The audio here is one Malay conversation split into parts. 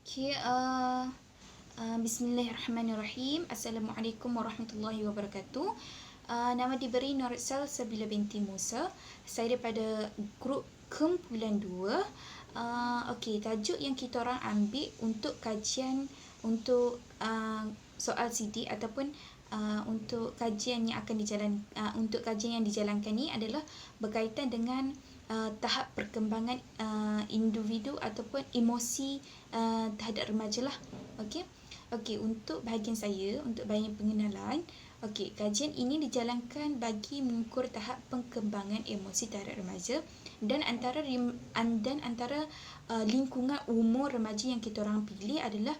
Okay, Bismillahirrahmanirrahim. Assalamualaikum warahmatullahi wabarakatuh. Nama diberi Norsel Sabila binti Musa. Saya daripada grup kumpulan 2. Okey, tajuk yang kita orang ambil untuk kajian untuk soal CD ataupun untuk kajian yang akan untuk kajian yang dijalankan ni adalah berkaitan dengan tahap perkembangan individu ataupun emosi terhadap remaja lah. Okey, untuk bahagian saya, untuk bahagian pengenalan, okey, kajian ini dijalankan bagi mengukur tahap perkembangan emosi terhadap remaja dan antara lingkungan umur remaja yang kita orang pilih adalah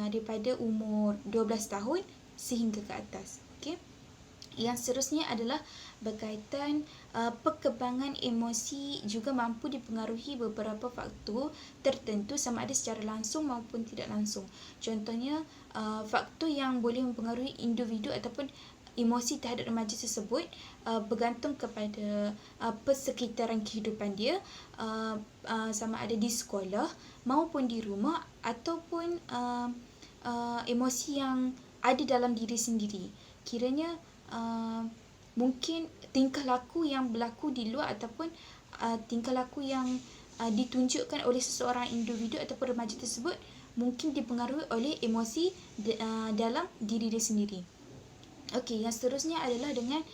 daripada umur 12 tahun sehingga ke atas. Okey. Yang seterusnya adalah berkaitan perkembangan emosi juga mampu dipengaruhi beberapa faktor tertentu sama ada secara langsung maupun tidak langsung. Contohnya, faktor yang boleh mempengaruhi individu ataupun emosi terhadap remaja tersebut bergantung kepada persekitaran kehidupan dia, sama ada di sekolah maupun di rumah ataupun emosi yang ada dalam diri sendiri. Kiranya mungkin tingkah laku yang berlaku di luar ataupun tingkah laku yang ditunjukkan oleh seseorang individu ataupun remaja tersebut mungkin dipengaruhi oleh emosi dalam diri dia sendiri. Okey, yang seterusnya adalah dengan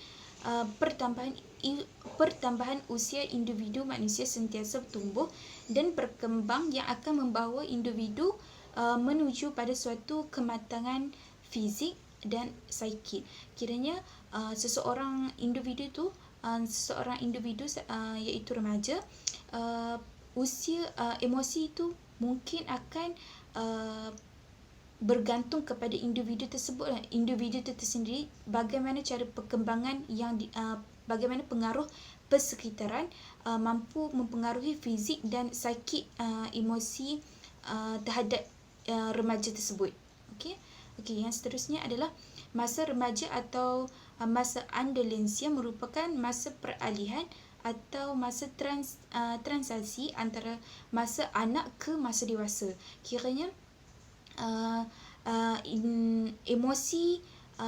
pertambahan usia individu manusia sentiasa bertumbuh dan berkembang yang akan membawa individu menuju pada suatu kematangan fizik dan psikik. Kiranya seseorang individu iaitu remaja, usia emosi itu mungkin akan bergantung kepada individu tersebut, individu itu tersendiri, bagaimana cara perkembangan bagaimana pengaruh persekitaran mampu mempengaruhi fizik dan psikik emosi terhadap remaja tersebut. Okey, yang seterusnya adalah masa remaja atau masa adolescensia merupakan masa peralihan atau masa transisi antara masa anak ke masa dewasa. Kiranya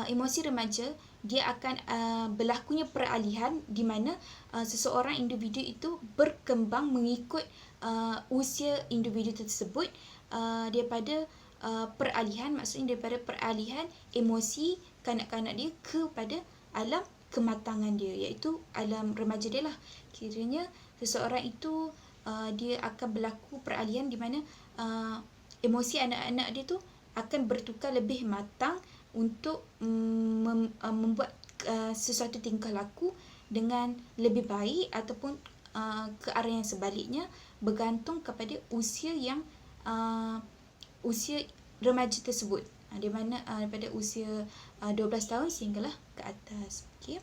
emosi remaja dia akan berlakunya peralihan di mana seseorang individu itu berkembang mengikut usia individu tersebut, daripada maksudnya daripada peralihan emosi kanak-kanak dia kepada alam kematangan dia, iaitu alam remaja dia lah. Kiranya seseorang itu dia akan berlaku peralihan di mana emosi anak-anak dia tu akan bertukar lebih matang untuk membuat sesuatu tingkah laku dengan lebih baik ataupun ke arah yang sebaliknya, bergantung kepada usia remaja tersebut, di mana daripada usia 12 tahun sehinggalah ke atas. Okey.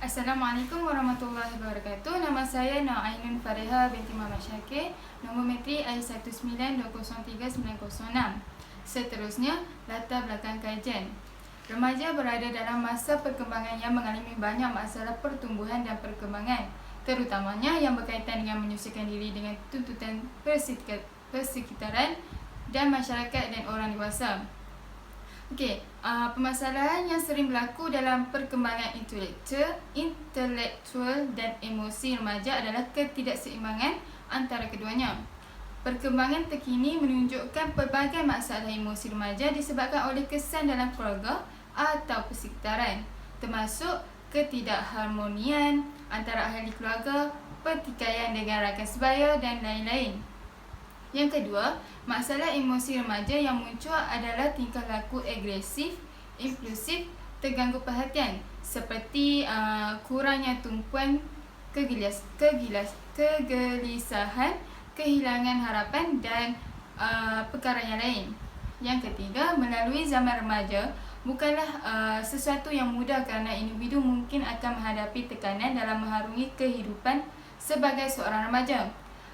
Assalamualaikum warahmatullahi wabarakatuh. Nama saya Ainun Fariha binti Muhammad Syakir. Nombor metrik I1920396. Seterusnya, latar belakang kajian. Remaja berada dalam masa perkembangan yang mengalami banyak masalah pertumbuhan dan perkembangan, terutamanya yang berkaitan dengan menyesuaikan diri dengan tuntutan persekitaran dan masyarakat dan orang dewasa. Okey, permasalahan yang sering berlaku dalam perkembangan intelektual dan emosi remaja adalah ketidakseimbangan antara keduanya. Perkembangan terkini menunjukkan pelbagai masalah emosi remaja disebabkan oleh kesan dalam keluarga atau persekitaran, termasuk ketidakharmonian antara ahli keluarga, pertikaian dengan rakan sebaya dan lain-lain. Yang kedua, masalah emosi remaja yang muncul adalah tingkah laku agresif, impulsif, terganggu perhatian seperti kurangnya tumpuan, kegelisahan, kehilangan harapan dan perkara yang lain. Yang ketiga, melalui zaman remaja bukanlah sesuatu yang mudah kerana individu mungkin akan menghadapi tekanan dalam mengharungi kehidupan sebagai seorang remaja.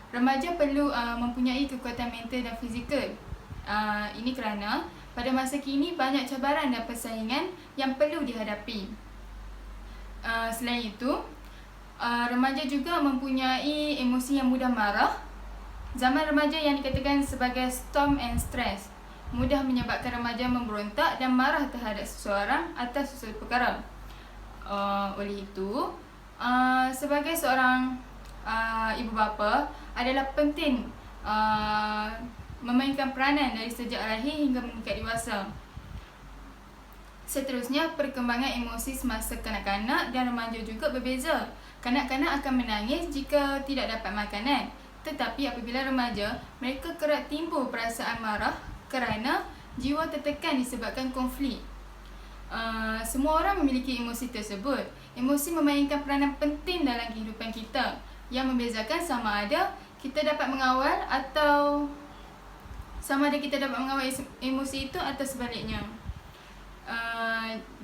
Remaja perlu mempunyai kekuatan mental dan fizikal. Ini kerana pada masa kini banyak cabaran dan persaingan yang perlu dihadapi. Selain itu, remaja juga mempunyai emosi yang mudah marah, Zaman remaja yang dikatakan sebagai storm and stress mudah menyebabkan remaja memberontak dan marah terhadap seseorang atas sesuatu perkara. Oleh itu, sebagai seorang ibu bapa adalah penting memainkan peranan dari sejak lahir hingga meningkat dewasa. Seterusnya, perkembangan emosi semasa kanak-kanak dan remaja juga berbeza. Kanak-kanak akan menangis jika tidak dapat makanan. Tetapi apabila remaja, mereka kerap timbul perasaan marah kerana jiwa tertekan disebabkan konflik. Semua orang memiliki emosi tersebut. Emosi memainkan peranan penting dalam kehidupan kita, yang membezakan sama ada kita dapat mengawal emosi itu atau sebaliknya.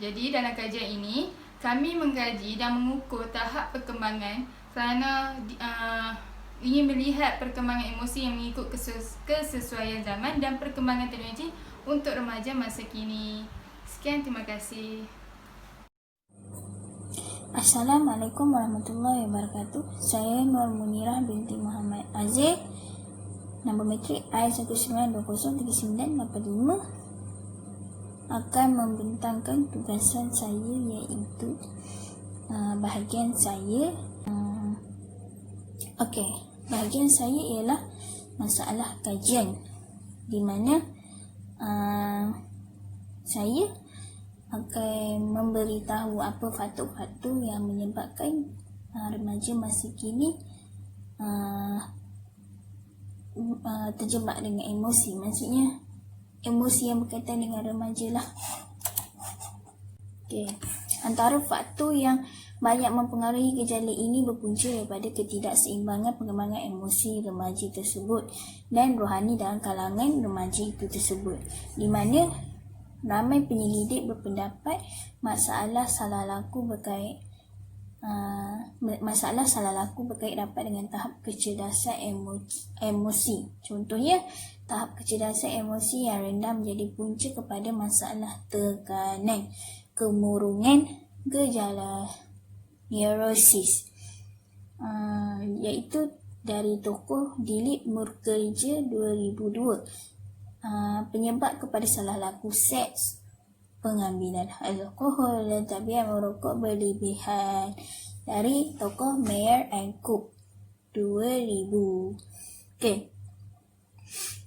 Jadi dalam kajian ini, kami mengkaji dan mengukur tahap perkembangan kerana ingin melihat perkembangan emosi yang mengikut kesesuaian zaman dan perkembangan teknologi untuk remaja masa kini. Sekian, terima kasih. Assalamualaikum warahmatullahi wabarakatuh. Saya Nur Munirah binti Muhammad Aziz. Nombor matrik I19203985 akan membentangkan tugasan saya, iaitu bahagian saya. Bahagian saya ialah masalah kajian, di mana saya akan memberitahu apa faktor-faktor yang menyebabkan remaja masa kini terjebak dengan emosi. Maksudnya emosi yang berkaitan dengan remaja lah. Antara faktor yang banyak mempengaruhi gejala ini berpunca daripada ketidakseimbangan perkembangan emosi remaja tersebut dan rohani dalam kalangan remaja itu tersebut, di mana ramai penyelidik berpendapat masalah salah laku berkait dapat dengan tahap kecerdasan emosi. Contohnya, tahap kecerdasan emosi yang rendah menjadi punca kepada masalah tekanan, kemurungan, gejala neurosis, iaitu dari tokoh Dilip Mukherjee 2002. Penyebab kepada salah laku seks, pengambilan alkohol dan tabiat merokok berlebihan, dari tokoh Mayer and Cook 2000.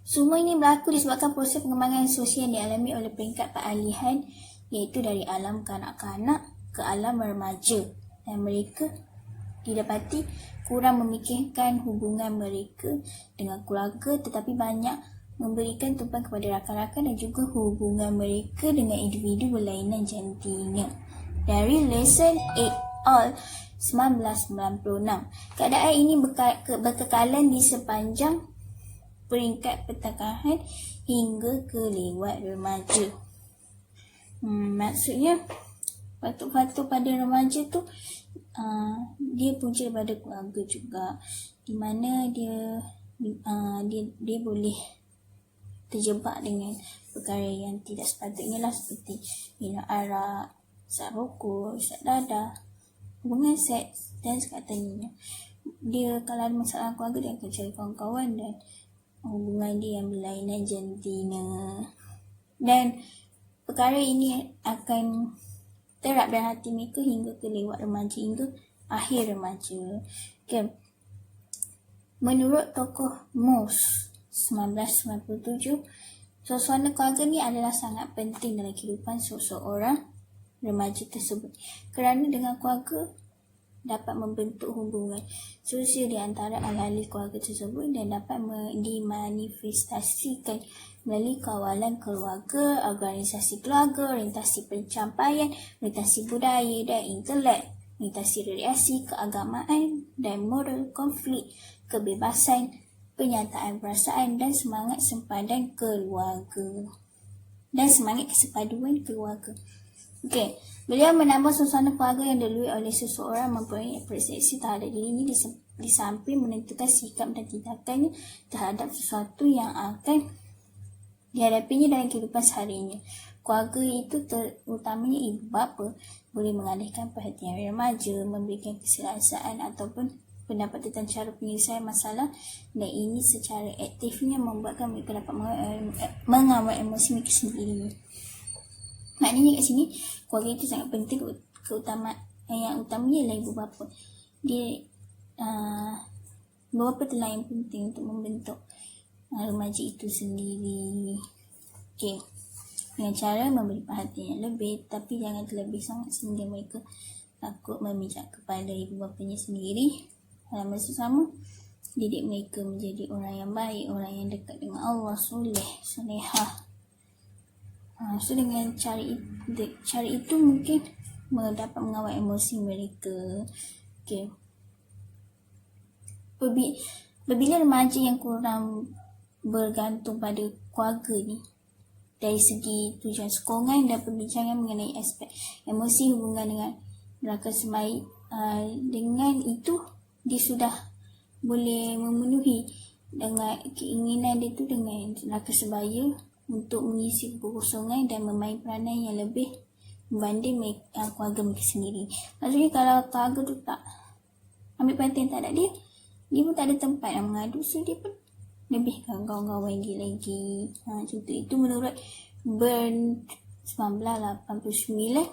Semua ini berlaku disebabkan proses pengembangan sosial yang dialami oleh peringkat peralihan, iaitu dari alam kanak-kanak ke alam remaja, dan mereka didapati kurang memikirkan hubungan mereka dengan keluarga, tetapi banyak memberikan tumpuan kepada rakan-rakan dan juga hubungan mereka dengan individu berlainan jantina. Dari Lesson 8 All 1996. Keadaan ini berkekalan di sepanjang peringkat pertengahan hingga ke lewat remaja. Maksudnya faktor-faktor pada remaja tu dia punca daripada keluarga juga, di mana dia boleh terjebak dengan perkara yang tidak sepatutnya lah, seperti minum arak, isap rokok, isap dadah, hubungan seks dan sebagainya. Dia kalau ada masalah keluarga, dia akan cari kawan-kawan dan hubungan dia yang berlainan jantina, dan perkara ini akan terap dalam hati mereka hingga ke lewat remaja, hingga akhir remaja. Menurut tokoh Moss 1997, suasana keluarga ni adalah sangat penting dalam kehidupan seseorang remaja tersebut, kerana dengan keluarga dapat membentuk hubungan sosial di antara ahli keluarga tersebut dan dapat dimanifestasikan melalui kawalan keluarga, organisasi keluarga, orientasi pencapaian, orientasi budaya dan intelek, orientasi relasi, keagamaan dan moral, konflik, kebebasan, penyataan perasaan dan semangat sempadan keluarga dan semangat kesepaduan keluarga. Beliau menambah suasana keluarga yang dilalui oleh seseorang mempunyai persepsi terhadap dirinya di samping menentukan sikap dan tindakannya terhadap sesuatu yang akan dihadapinya dalam kehidupan seharinya. Keluarga itu terutamanya ibu bapa boleh mengalihkan perhatian remaja, memberikan keselesaan ataupun pendapat tentang cara penyelesaian masalah, dan ini secara aktifnya membuatkan mereka dapat mengawal emosi mereka sendiri. Maknanya kat sini keluarga itu sangat penting. Yang utamanya ialah ibu bapa. Dia ibu bapa telah yang penting untuk membentuk remaja itu sendiri. Okey, dengan cara memberi perhatian yang lebih, tapi jangan terlebih sangat sehingga mereka takut memijak kepada ibu bapanya sendiri. Dalam masa sama, didik mereka menjadi orang yang baik, orang yang dekat dengan Allah, solehah. So dengan cara itu mungkin dapat mengawal emosi mereka. Okay. Apabila remaja yang kurang bergantung pada keluarga ni, dari segi tujuan sokongan dan perbincangan mengenai aspek emosi hubungan dengan rakan sebaik, dengan itu dia sudah boleh memenuhi dengan keinginan dia tu dengan rakan sebaya untuk mengisi kekosongan dan memain peranan yang lebih berbanding keluarga mereka sendiri. Maksudnya kalau keluarga tu tak ambil perhatian tak ada dia pun tak ada tempat nak mengadu, so dia pun lebihkan kawan-kawan dia lagi. Contoh itu menurut Bern 1989,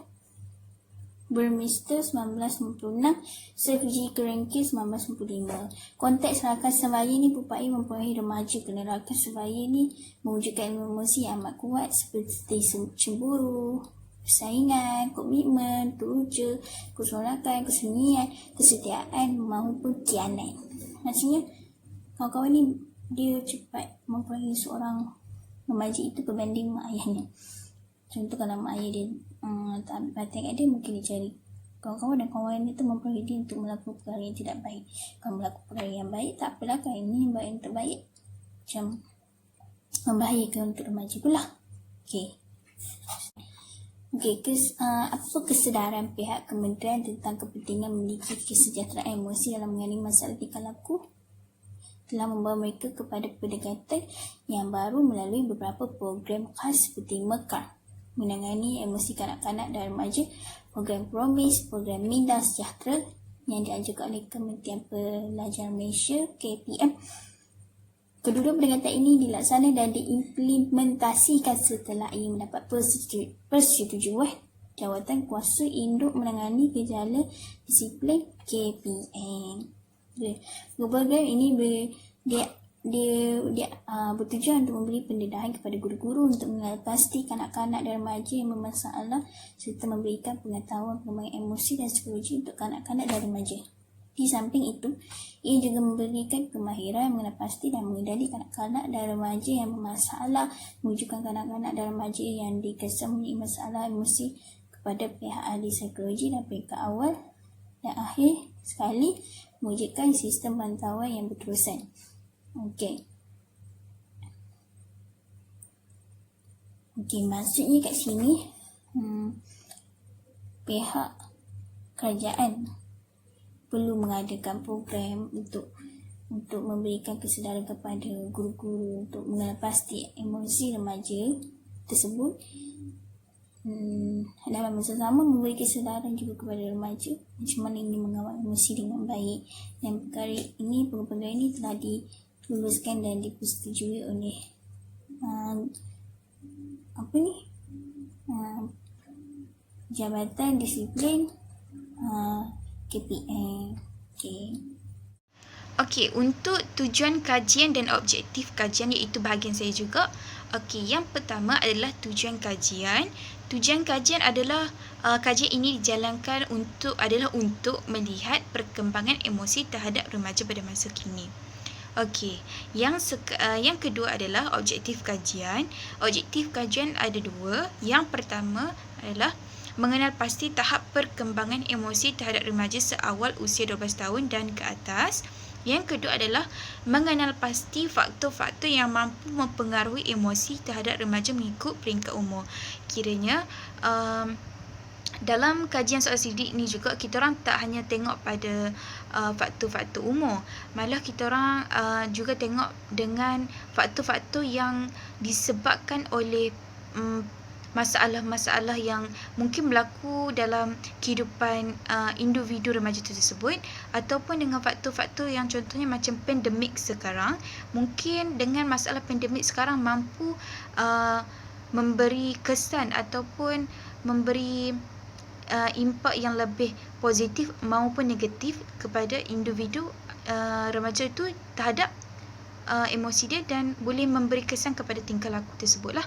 Burmester 1996, Sergei Krenki 1995. Konteks rakan sebaya ni berupaya mempengaruhi remaja kerana rakan sebaya ni mewujudkan emosi yang amat kuat seperti cemburu, persaingan, komitmen, teruja, kesorakan, kesunyian, kesetiaan maupun kianat. Maksudnya kawan-kawan ni dia cepat mempengaruhi seorang remaja itu berbanding mak ayahnya. Contoh kalau mak ayah dia tak ambil perhatian kat dia, mungkin dia cari kawan-kawan dan kawan itu mempengaruhi dia untuk melakukan perkara yang tidak baik. Kalau melakukan perkara yang baik, tak apalah kan, ini yang terbaik. Macam membahayakan untuk remaja pula. Apa kesedaran pihak kementerian tentang kepentingan memiliki kesejahteraan emosi dalam mengenai masalah tingkah laku telah membawa mereka kepada pendekatan yang baru melalui beberapa program khas seperti MEKAR, menangani emosi kanak-kanak dan remaja, program Promise, program Minda Sejahtera yang diajukan oleh Kementerian Pelajaran Malaysia KPM. Kedua pendekatan ini dilaksanakan dan diimplementasikan setelah ia mendapat persetujuan Jawatan Kuasa Induk Menangani Gejala Disiplin KPM. Program ini bertujuan untuk memberi pendedahan kepada guru-guru untuk mengenal pasti kanak-kanak dan remaja yang bermasalah serta memberikan pengetahuan pengembangan emosi dan psikologi untuk kanak-kanak dan remaja. Di samping itu, ia juga memberikan kemahiran mengenal pasti dan mengendali kanak-kanak dan remaja yang bermasalah, mewujudkan kanak-kanak dan remaja yang dikesan mempunyai masalah emosi kepada pihak ahli psikologi dan peringkat awal, dan akhir sekali mewujudkan sistem pantauan yang berterusan. Maksudnya kat sini pihak kerajaan perlu mengadakan program untuk memberikan kesedaran kepada guru-guru untuk mengenal pasti emosi remaja tersebut. Dalam masa sama memberi kesedaran juga kepada remaja macam mana ingin mengawal emosi dengan baik, dan perkara ini, program ini telah dituluskan dan dipersetujui oleh Jabatan Disiplin KPM. Okey, untuk tujuan kajian dan objektif kajian, iaitu bahagian saya juga. Okey, yang pertama adalah tujuan kajian. Tujuan kajian adalah kajian ini dijalankan untuk melihat perkembangan emosi terhadap remaja pada masa kini. Okey, yang kedua adalah objektif kajian. Objektif kajian ada dua. Yang pertama adalah mengenal pasti tahap perkembangan emosi terhadap remaja seawal usia 12 tahun dan ke atas. Yang kedua adalah mengenal pasti faktor-faktor yang mampu mempengaruhi emosi terhadap remaja mengikut peringkat umur. Kiranya dalam kajian soal sidik ni juga kita orang tak hanya tengok pada faktor-faktor umur, malah kita orang juga tengok dengan faktor-faktor yang disebabkan oleh masalah-masalah yang mungkin berlaku dalam kehidupan individu remaja tersebut, ataupun dengan faktor-faktor yang contohnya macam pandemik sekarang. Mungkin dengan masalah pandemik sekarang mampu memberi kesan ataupun memberi impak yang lebih positif maupun negatif kepada individu remaja itu terhadap emosi dia, dan boleh memberi kesan kepada tingkah laku tersebutlah.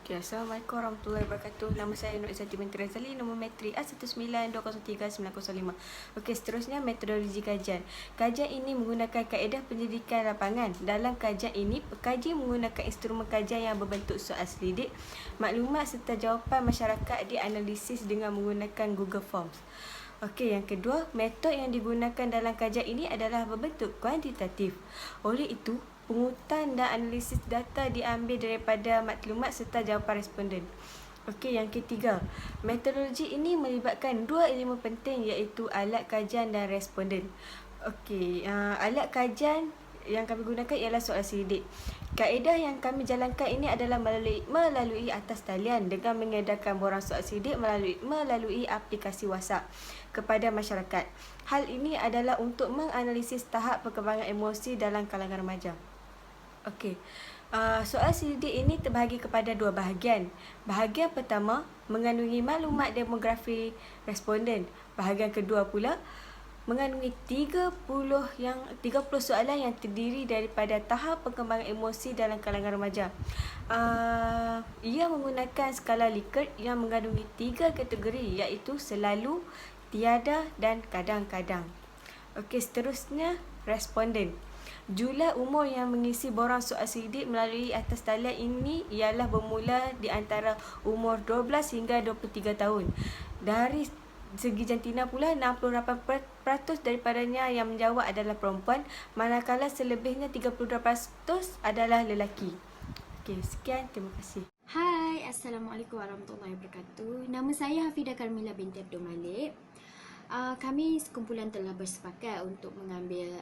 Okay, Assalamualaikum warahmatullahi wabarakatuh. Nama saya Nur Izzati binti Razali, nombor matrik A19203-905. Okey, seterusnya metodologi kajian. Kajian ini menggunakan kaedah penyelidikan lapangan. Dalam kajian ini, pekaji menggunakan instrumen kajian yang berbentuk soal selidik, maklumat serta jawapan masyarakat dianalisis dengan menggunakan Google Forms. Okey, yang kedua, metod yang digunakan dalam kajian ini adalah berbentuk kuantitatif. Oleh itu, pengurutan dan analisis data diambil daripada maklumat serta jawapan responden. Okey, yang ketiga, metodologi ini melibatkan dua ilmu penting iaitu alat kajian dan responden. Okey, alat kajian yang kami gunakan ialah soal selidik. Kaedah yang kami jalankan ini adalah melalui atas talian dengan mengedarkan borang soal selidik melalui aplikasi WhatsApp kepada masyarakat. Hal ini adalah untuk menganalisis tahap perkembangan emosi dalam kalangan remaja. Okey, soal selidik ini terbahagi kepada dua bahagian. Bahagian pertama mengandungi maklumat demografi responden. Bahagian kedua pula mengandungi 30 soalan yang terdiri daripada tahap perkembangan emosi dalam kalangan remaja. Ia menggunakan skala Likert yang mengandungi 3 kategori iaitu selalu, tiada dan kadang-kadang. Okey, seterusnya responden. Jumlah umur yang mengisi borang soal selidik melalui atas talian ini ialah bermula di antara umur 12 hingga 23 tahun. Dari segi jantina pula, 68% daripadanya yang menjawab adalah perempuan, manakala selebihnya 32% adalah lelaki. Okey, sekian, terima kasih. Hai, Assalamualaikum warahmatullahi wabarakatuh. Nama saya Hafidah Karmila binti Abdul Malik. Kami sekumpulan telah bersepakat untuk mengambil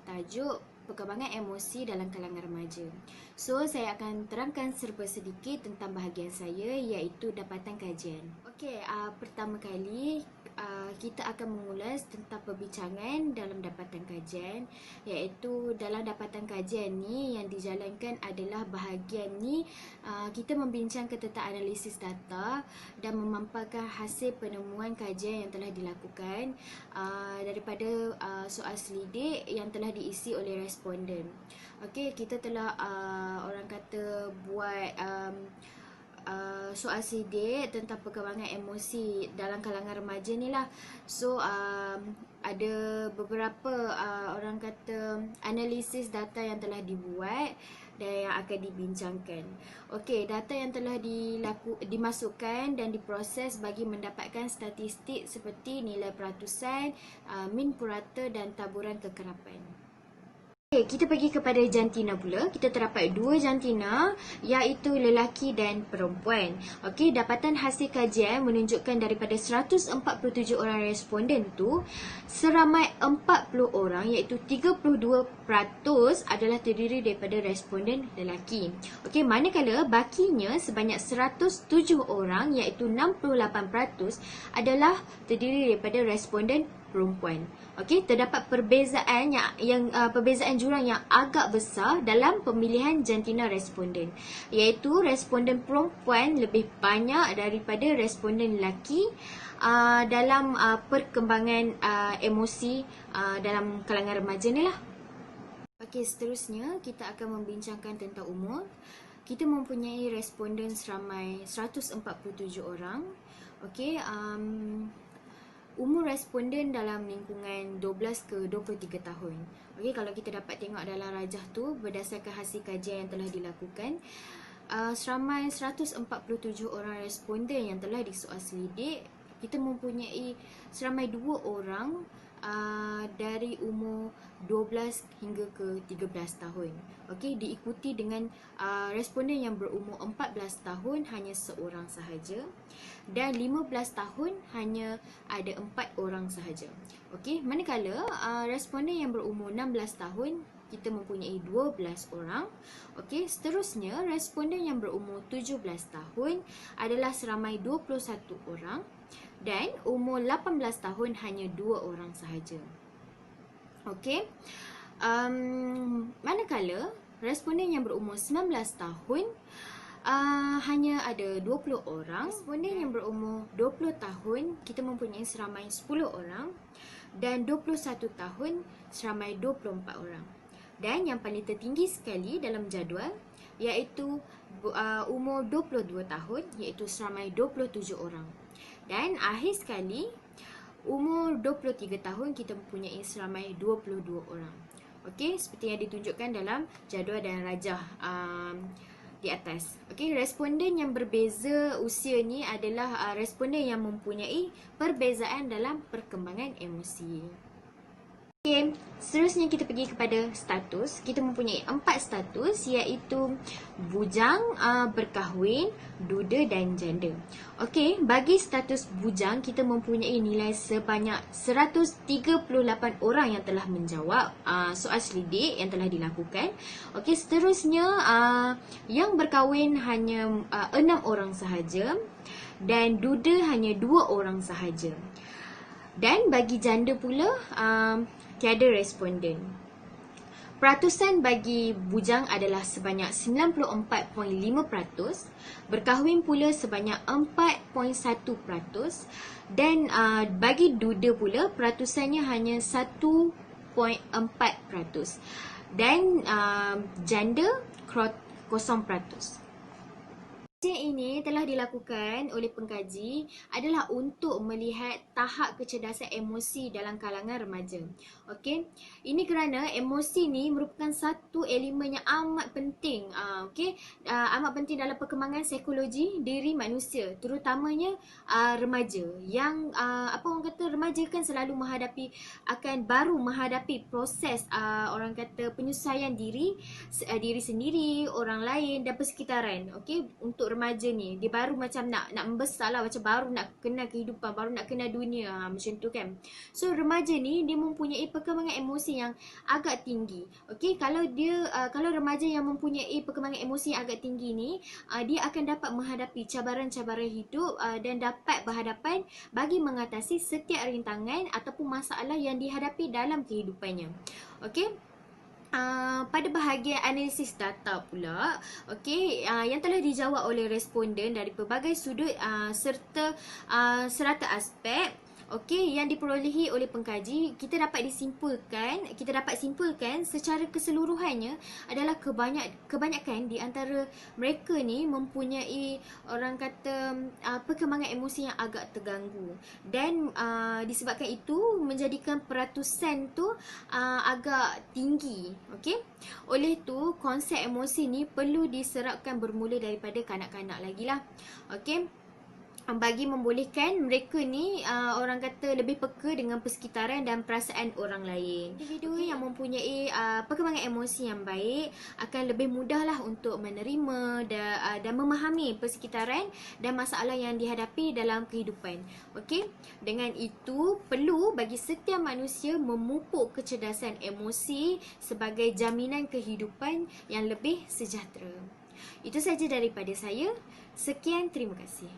tajuk perkembangan emosi dalam kalangan remaja. So, saya akan terangkan serba sedikit tentang bahagian saya iaitu dapatan kajian. Okey, pertama kali kita akan mengulas tentang perbincangan dalam dapatan kajian, iaitu dalam dapatan kajian ni yang dijalankan adalah bahagian ni kita membincangkan tentang analisis data dan memaparkan hasil penemuan kajian yang telah dilakukan daripada soal selidik yang telah diisi oleh responden. Okey, kita telah orang kata buat soal selidik tentang perkembangan emosi dalam kalangan remaja ni lah. So ada beberapa orang kata analisis data yang telah dibuat dan yang akan dibincangkan. Okey, data yang telah dimasukkan dan diproses bagi mendapatkan statistik seperti nilai peratusan, min purata dan taburan kekerapan. Okay, kita pergi kepada jantina pula. Kita terdapat dua jantina iaitu lelaki dan perempuan. Okey, dapatan hasil kajian menunjukkan daripada 147 orang responden tu seramai 40 orang iaitu 32% adalah terdiri daripada responden lelaki. Okey, manakala bakinya sebanyak 107 orang iaitu 68% adalah terdiri daripada responden perempuan. Okey, terdapat perbezaan perbezaan jurang yang agak besar dalam pemilihan jantina responden, iaitu responden perempuan lebih banyak daripada responden lelaki dalam perkembangan emosi dalam kalangan remaja ni lah. Okey, seterusnya kita akan membincangkan tentang umur. Kita mempunyai responden seramai 147 orang. Okey, umur responden dalam lingkungan 12 ke 23 tahun. Okey, kalau kita dapat tengok dalam rajah tu berdasarkan hasil kajian yang telah dilakukan, seramai 147 orang responden yang telah disoal selidik, kita mempunyai seramai 2 orang dari umur 12 hingga ke 13 tahun. Okey, diikuti dengan responden yang berumur 14 tahun hanya seorang sahaja dan 15 tahun hanya ada 4 orang sahaja. Okey, manakala responden yang berumur 16 tahun kita mempunyai 12 orang. Okey, seterusnya responden yang berumur 17 tahun adalah seramai 21 orang dan umur 18 tahun hanya 2 orang sahaja. Okey. Manakala responden yang berumur 19 tahun hanya ada 20 orang. Responden yang berumur 20 tahun kita mempunyai seramai 10 orang dan 21 tahun seramai 24 orang. Dan yang paling tertinggi sekali dalam jadual iaitu umur 22 tahun iaitu seramai 27 orang. Dan akhir sekali umur 23 tahun kita mempunyai seramai 22 orang. Okey, seperti yang ditunjukkan dalam jadual dan rajah di atas. Okey, responden yang berbeza usia ni adalah responden yang mempunyai perbezaan dalam perkembangan emosi. Okay, seterusnya kita pergi kepada status. Kita mempunyai 4 status iaitu bujang, berkahwin, duda dan janda. Okey, bagi status bujang kita mempunyai nilai sebanyak 138 orang yang telah menjawab soal selidik yang telah dilakukan. Okey, seterusnya yang berkahwin hanya 6 orang sahaja dan duda hanya 2 orang sahaja. Dan bagi janda pula tiada responden. Peratusan bagi bujang adalah sebanyak 94.5%, berkahwin pula sebanyak 4.1% dan bagi duda pula peratusannya hanya 1.4% dan janda 0%. Kajian ini telah dilakukan oleh pengkaji adalah untuk melihat tahap kecerdasan emosi dalam kalangan remaja. Okey, ini kerana emosi ni merupakan satu elemen yang amat penting, amat penting dalam perkembangan psikologi diri manusia, terutamanya remaja. Yang orang kata remaja kan selalu baru menghadapi proses orang kata penyesuaian diri sendiri, orang lain dan persekitaran. Okey, untuk remaja ni dia baru macam nak membesar lah, macam baru nak kenal kehidupan, baru nak kenal dunia, macam tu kan. So remaja ni dia mempunyai perkembangan emosi yang agak tinggi. Okey, kalau remaja yang mempunyai perkembangan emosi yang agak tinggi ni, dia akan dapat menghadapi cabaran-cabaran hidup dan dapat berhadapan bagi mengatasi setiap rintangan ataupun masalah yang dihadapi dalam kehidupannya. Okey. Pada bahagian analisis data pula, okey, yang telah dijawab oleh responden dari pelbagai sudut serta serata aspek, okey, yang diperolehi oleh pengkaji, kita dapat simpulkan secara keseluruhannya adalah kebanyakan di antara mereka ni mempunyai orang kata perkembangan emosi yang agak terganggu dan disebabkan itu menjadikan peratusan tu agak tinggi. Okey, oleh tu konsep emosi ni perlu diserapkan bermula daripada kanak-kanak lagi lah. Okey, bagi membolehkan mereka ni orang kata lebih peka dengan persekitaran dan perasaan orang lain. Individu yang mempunyai perkembangan emosi yang baik akan lebih mudahlah untuk menerima dan memahami persekitaran dan masalah yang dihadapi dalam kehidupan. Okey, dengan itu perlu bagi setiap manusia memupuk kecerdasan emosi sebagai jaminan kehidupan yang lebih sejahtera. Itu saja daripada saya. Sekian, terima kasih.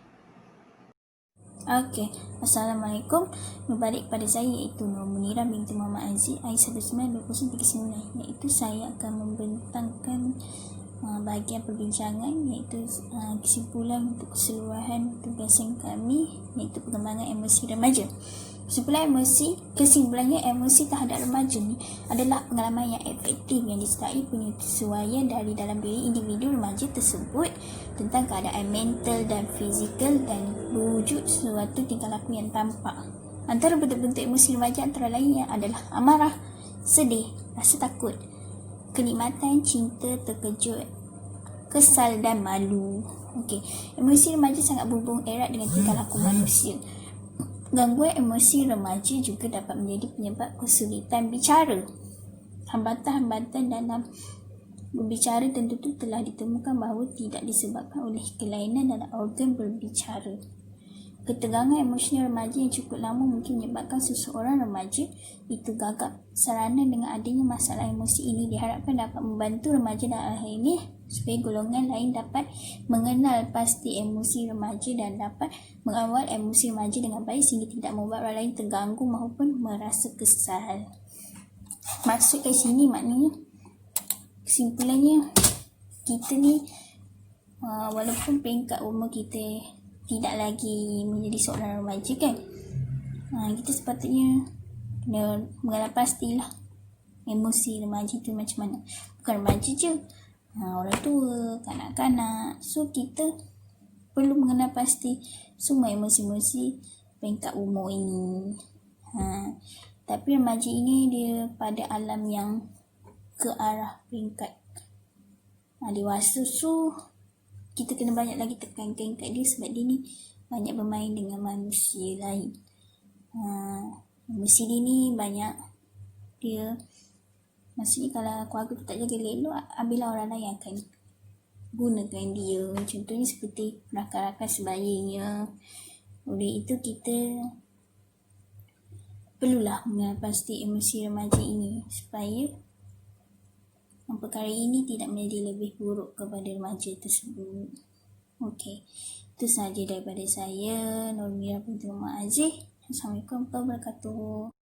Okey, Assalamualaikum. Berbalik pada saya iaitu Nur Munirah binti Muhammad Aziz I192039, iaitu saya akan membentangkan bahagian perbincangan iaitu kesimpulan untuk keseluruhan tugasan kami iaitu perkembangan emosi remaja. Kesimpulannya emosi terhadap remaja ni adalah pengalaman yang efektif yang disertai penyesuaian dari dalam diri individu remaja tersebut tentang keadaan mental dan fizikal dan berwujud suatu tingkah laku yang tampak. Antara bentuk-bentuk emosi remaja antara lainnya adalah amarah, sedih, rasa takut, kenikmatan, cinta, terkejut, kesal dan malu. Okey, emosi remaja sangat berhubung erat dengan tingkah laku manusia. Gangguan emosi remaja juga dapat menjadi penyebab kesulitan bicara. Hambatan-hambatan dalam berbicara tentu telah ditemukan bahawa tidak disebabkan oleh kelainan dalam organ berbicara. Ketegangan emosional remaja yang cukup lama mungkin menyebabkan seseorang remaja itu gagap. Sarana dengan adanya masalah emosi ini diharapkan dapat membantu remaja dalam hal ini supaya golongan lain dapat mengenal pasti emosi remaja dan dapat mengawal emosi remaja dengan baik sehingga tidak membuat orang lain terganggu maupun merasa kesal. Maksud kat sini maknanya, kesimpulannya, kita ni walaupun peringkat umur kita tidak lagi menjadi seorang remaja kan, kita sepatutnya kena mengenal pastilah emosi remaja tu macam mana. Bukan remaja je, orang tua, kanak-kanak. So kita perlu mengenal pasti semua emosi-emosi peringkat umur ini. Tapi remaja ini dia pada alam yang ke arah peringkat dewasa. So kita kena banyak lagi tekankan kat dia sebab dia ni banyak bermain dengan manusia lain. Emosi dia ni banyak, dia maksudnya kalau keluarga tu tak jaga elok, ambillah orang lain akan gunakan dia. Contohnya seperti rakan-rakan sebayanya. Oleh itu kita perlulah mengenal pasti emosi remaja ini supaya perkara ini tidak menjadi lebih buruk kepada remaja tersebut. Okey, itu sahaja daripada saya, Nurmira binti Muhammad Aziz. Assalamualaikum warahmatullahi wabarakatuh.